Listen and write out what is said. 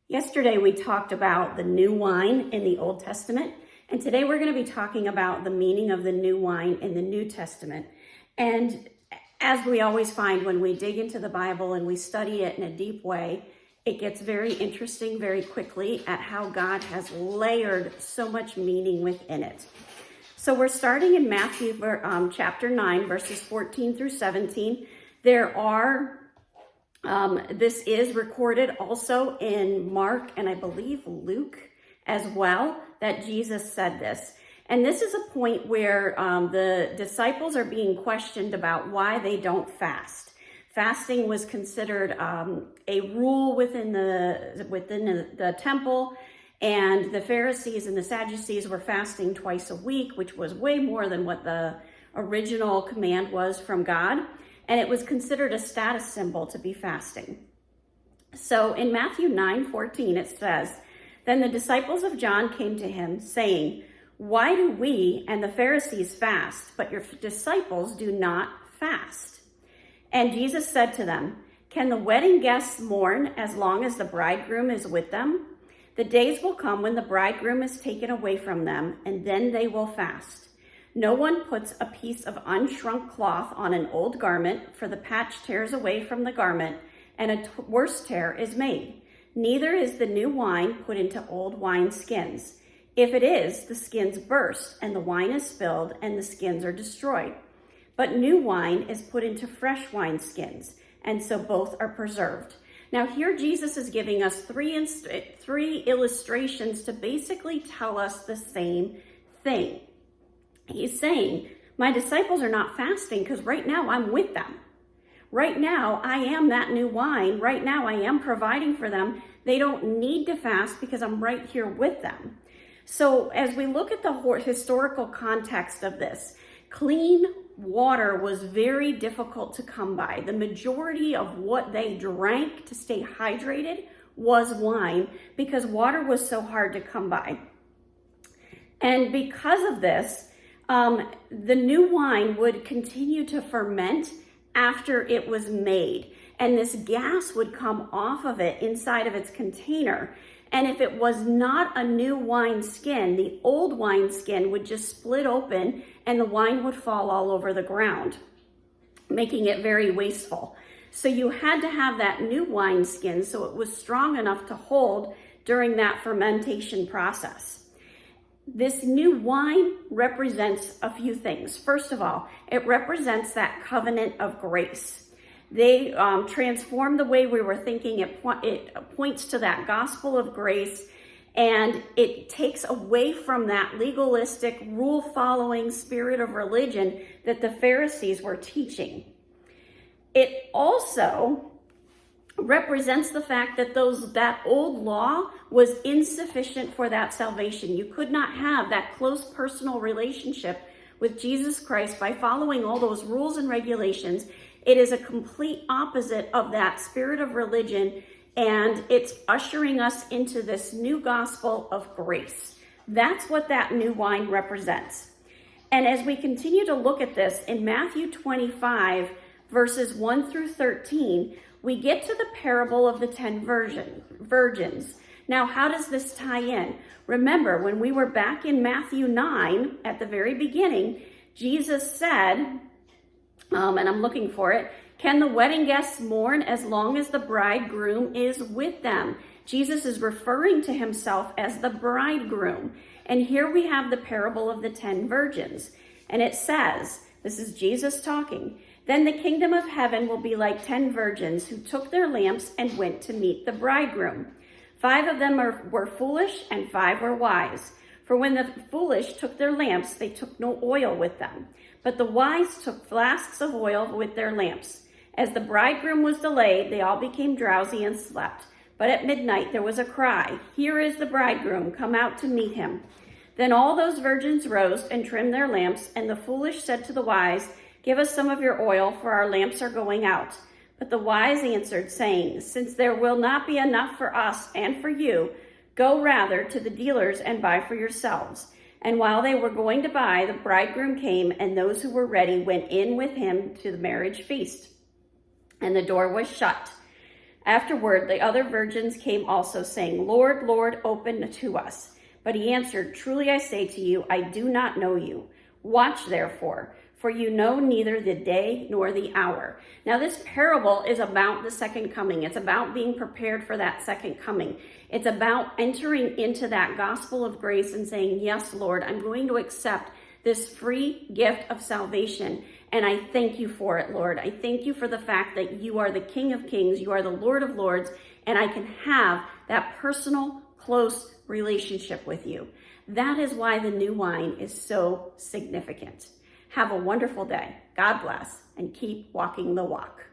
Yesterday we talked about the new wine in the Old Testament, and today we're going to be talking about the meaning of the new wine in the New Testament. And as we always find when we dig into the Bible and we study it in a deep way, it gets very interesting very quickly at how God has layered so much meaning within it. So we're starting in Matthew chapter 9, verses 14 through 17. This is recorded also in Mark and I believe Luke as well, that Jesus said this. And this is a point where the disciples are being questioned about why they don't fast. Fasting was considered a rule within the temple, and the Pharisees and the Sadducees were fasting twice a week, which was way more than what the original command was from God. And it was considered a status symbol to be fasting. So in Matthew 9:14, it says, "Then the disciples of John came to him, saying, 'Why do we and the Pharisees fast, but your disciples do not fast?' And Jesus said to them, 'Can the wedding guests mourn as long as the bridegroom is with them? The days will come when the bridegroom is taken away from them, and then they will fast. No one puts a piece of unshrunk cloth on an old garment, for the patch tears away from the garment, and a worse tear is made. Neither is the new wine put into old wine skins. If it is, the skins burst, and the wine is spilled, and the skins are destroyed. But new wine is put into fresh wine skins, and so both are preserved.'" Now here Jesus is giving us three illustrations to basically tell us the same thing. He's saying, my disciples are not fasting because right now I'm with them. Right now I am that new wine. Right now I am providing for them. They don't need to fast because I'm right here with them. So as we look at the historical context of this, clean water was very difficult to come by. The majority of what they drank to stay hydrated was wine because water was so hard to come by. And because of this, the new wine would continue to ferment after it was made. And this gas would come off of it inside of its container. And if it was not a new wine skin, the old wine skin would just split open and the wine would fall all over the ground, making it very wasteful. So you had to have that new wine skin so it was strong enough to hold during that fermentation process. This new wine represents a few things. First of all, it represents that covenant of grace. They transform the way we were thinking. It points to that gospel of grace, and it takes away from that legalistic, rule-following spirit of religion that the Pharisees were teaching. It also represents the fact that that old law was insufficient for that salvation. You could not have that close personal relationship with Jesus Christ by following all those rules and regulations. It is a complete opposite of that spirit of religion, and it's ushering us into this new gospel of grace. That's what that new wine represents. And as we continue to look at this in Matthew 25, verses 1 through 13, we get to the parable of the 10 virgins. Now, how does this tie in? Remember, when we were back in Matthew 9, at the very beginning, Jesus said, and I'm looking for it, "Can the wedding guests mourn as long as the bridegroom is with them?" Jesus is referring to himself as the bridegroom. And here we have the parable of the 10 virgins. And it says, this is Jesus talking, "Then the kingdom of heaven will be like 10 virgins who took their lamps and went to meet the bridegroom. 5 of them were foolish and 5 were wise. For when the foolish took their lamps, they took no oil with them. But the wise took flasks of oil with their lamps. As the bridegroom was delayed, they all became drowsy and slept. But at midnight there was a cry, 'Here is the bridegroom, come out to meet him.' Then all those virgins rose and trimmed their lamps, and the foolish said to the wise, 'Give us some of your oil, for our lamps are going out.' But the wise answered, saying, 'Since there will not be enough for us and for you, go rather to the dealers and buy for yourselves.' And while they were going to buy, the bridegroom came, and those who were ready went in with him to the marriage feast. And the door was shut. Afterward, the other virgins came also, saying, Lord, Lord, open to us. But he answered, Truly I say to you, I do not know you. Watch therefore, for you know neither the day nor the hour. Now this parable is about the second coming. It's about being prepared for that second coming. It's about entering into that gospel of grace and saying, yes, Lord, I'm going to accept this free gift of salvation. And I thank you for it, Lord. I thank you for the fact that you are the King of Kings, you are the Lord of Lords, and I can have that personal, close relationship with you. That is why the new wine is so significant. Have a wonderful day. God bless, and keep walking the walk.